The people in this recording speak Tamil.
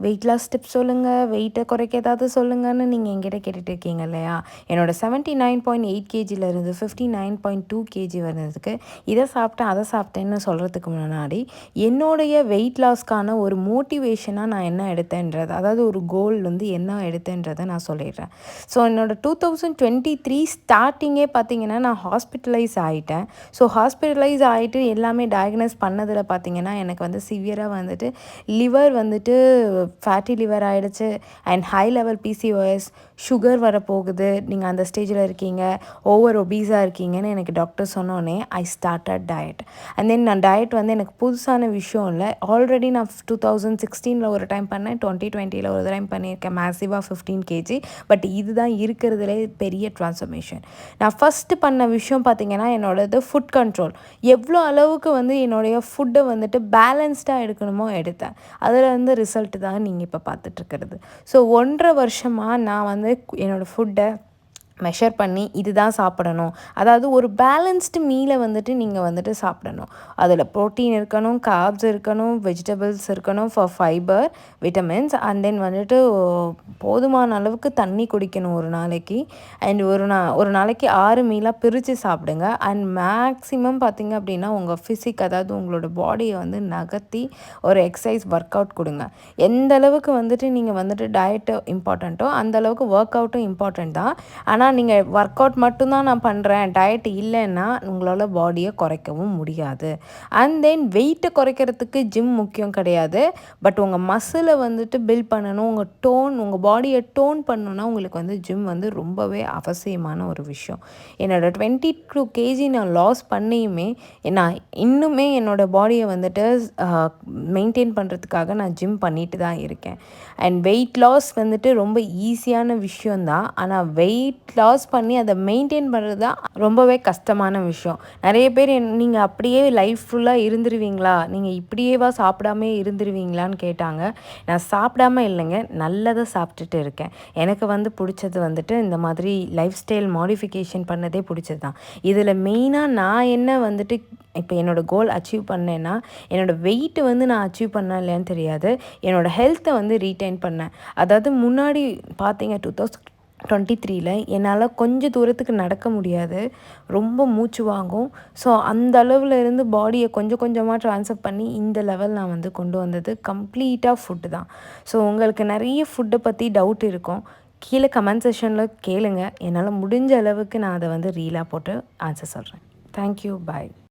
வெயிட் லாஸ் டிப்ஸ் சொல்லுங்கள், வெயிட்டை குறைக்க ஏதாவது சொல்லுங்கன்னு நீங்கள் என்கிட்ட கேட்டுட்டு இருக்கீங்க இல்லையா? என்னோடய 79.8 கேஜிலேருந்து 59.2 கேஜி வந்ததுக்கு இதை சாப்பிட்டேன் அதை சாப்பிட்டேன்னு சொல்கிறதுக்கு முன்னாடி என்னுடைய வெயிட் லாஸ்க்கான ஒரு மோட்டிவேஷனாக நான் என்ன எடுத்தேன்றது, அதாவது ஒரு கோல் வந்து என்ன எடுத்தேன்றதை நான் சொல்லிடுறேன். ஸோ என்னோடய 2023 ஸ்டார்டிங்கே பார்த்தீங்கன்னா நான் ஹாஸ்பிட்டலைஸ் ஆகிட்டேன். ஸோ ஹாஸ்பிட்டலைஸ் ஆகிட்டு எல்லாமே டயக்னோஸ் பண்ணதில் பார்த்தீங்கன்னா எனக்கு வந்து சிவியராக வந்துட்டு லிவர் வந்துட்டு ஃபேட்டி லிவர் ஆகிடுச்சு and high level PCOS, sugar வரப்போகுது, நீங்கள் அந்த ஸ்டேஜில் இருக்கீங்க, ஓவர் ஒபீஸாக இருக்கீங்கன்னு எனக்கு டாக்டர் சொன்னோன்னே I started diet. And then நான் டயட் வந்து எனக்கு புதுசான விஷயம் இல்லை. ஆல்ரெடி நான் 2016 ஒரு டைம் பண்ணேன், 2020 ஒரு டைம் பண்ணியிருக்கேன் மேசிவாக 15 கேஜி. பட் இதுதான் இருக்கிறதுலே பெரிய ட்ரான்ஸ்ஃபர்மேஷன். நான் ஃபஸ்ட்டு பண்ண விஷயம் பார்த்தீங்கன்னா என்னோடது ஃபுட் கண்ட்ரோல். எவ்வளோ அளவுக்கு வந்து என்னுடைய ஃபுட்டை வந்துட்டு பேலன்ஸ்டாக எடுக்கணுமோ எடுத்தேன். அதில் வந்து ரிசல்ட் தான் நீங்கள் இப்போ பார்த்துட்ருக்கிறது. ஸோ 1.5 வருஷமாக நான் வந்து என்னோடய ஃபுட்டை மெஷர் பண்ணி இதுதான் சாப்பிடணும், அதாவது ஒரு பேலன்ஸ்டு மீலை வந்துட்டு நீங்கள் வந்துட்டு சாப்பிடணும். அதில் ப்ரோட்டீன் இருக்கணும், கார்ப்ஸ் இருக்கணும், வெஜிடபிள்ஸ் இருக்கணும் for fibre, vitamins, and then வந்துட்டு போதுமான அளவுக்கு தண்ணி குடிக்கணும் ஒரு நாளைக்கு. அண்ட் ஒரு நாளைக்கு 6 மீலாக பிரித்து சாப்பிடுங்க. அண்ட் மேக்ஸிமம் பார்த்திங்க அப்படின்னா உங்கள் ஃபிசிக், அதாவது உங்களோட பாடியை வந்து நகர்த்தி ஒரு எக்ஸசைஸ் ஒர்க் அவுட் கொடுங்க. எந்த அளவுக்கு வந்துட்டு நீங்கள் வந்துட்டு டயட்டு இம்பார்ட்டண்ட்டோ அந்தளவுக்கு ஒர்க் அவுட்டும் இம்பார்ட்டண்ட் தான். ஆனால் நீங்கள் ஒர்க் அவுட் மட்டும்தான் நான் பண்ணுறேன், டயட் இல்லைன்னா உங்களால் பாடியை குறைக்கவும் முடியாது. அண்ட் தென் வெயிட்டை குறைக்கிறதுக்கு ஜிம் முக்கியம் கிடையாது. பட் உங்கள் மசிலை வந்துட்டு பில்ட் பண்ணணும், உங்கள் பாடியை டோன் பண்ணணுன்னா உங்களுக்கு வந்து ஜிம் வந்து ரொம்பவே அவசியமான ஒரு விஷயம். என்னோடய 22 கேஜி நான் லாஸ் பண்ணியுமே நான் இன்னுமே என்னோடய பாடியை வந்துட்டு மெயின்டைன் பண்ணுறதுக்காக நான் ஜிம் பண்ணிட்டு தான் இருக்கேன். அண்ட் வெயிட் லாஸ் வந்துட்டு ரொம்ப ஈஸியான விஷயந்தான். ஆனால் வெயிட் லாஸ் பண்ணி அதை மெயின்டைன் பண்ணுறது தான் ரொம்பவே கஷ்டமான விஷயம். நிறைய பேர் நீங்கள் அப்படியே லைஃப் ஃபுல்லாக இருந்துருவீங்களா, நீங்கள் இப்படியேவா சாப்பிடாமே இருந்துருவீங்களான்னு கேட்டாங்க. நான் சாப்பிடாமல் இல்லைங்க, நல்லதை சாப்பிட்டுட்டு இருக்கேன். எனக்கு வந்து பிடிச்சது வந்துட்டு இந்த மாதிரி லைஃப் ஸ்டைல் மாடிஃபிகேஷன் பண்ணதே பிடிச்சது தான். இதில் மெயினாக நான் என்ன வந்துட்டு இப்போ என்னோடய கோல் அச்சீவ் பண்ணேன்னா, என்னோடய வெயிட்டு வந்து நான் அச்சீவ் பண்ணேன் இல்லையான்னு தெரியாது, என்னோடய ஹெல்த்தை வந்து ரீட்டைன் பண்ணேன். அதாவது முன்னாடி பார்த்தீங்க 2023 என்னால் கொஞ்சம் தூரத்துக்கு நடக்க முடியாது, ரொம்ப மூச்சு வாங்கும். ஸோ அந்த அளவில் இருந்து பாடியை கொஞ்சம் கொஞ்சமாக ட்ரான்ஸ்ஃபர் பண்ணி இந்த லெவல் நான் வந்து கொண்டு வந்தது கம்ப்ளீட்டாக ஃபுட்டு தான். ஸோ உங்களுக்கு நிறைய ஃபுட்டை பற்றி டவுட் இருக்கும், கீழே கமெண்ட் செக்ஷனில் கேளுங்க. என்னால் முடிஞ்ச அளவுக்கு நான் அதை வந்து ரீலாக போட்டு ஆன்சர் சொல்கிறேன். தேங்க்யூ, பாய்.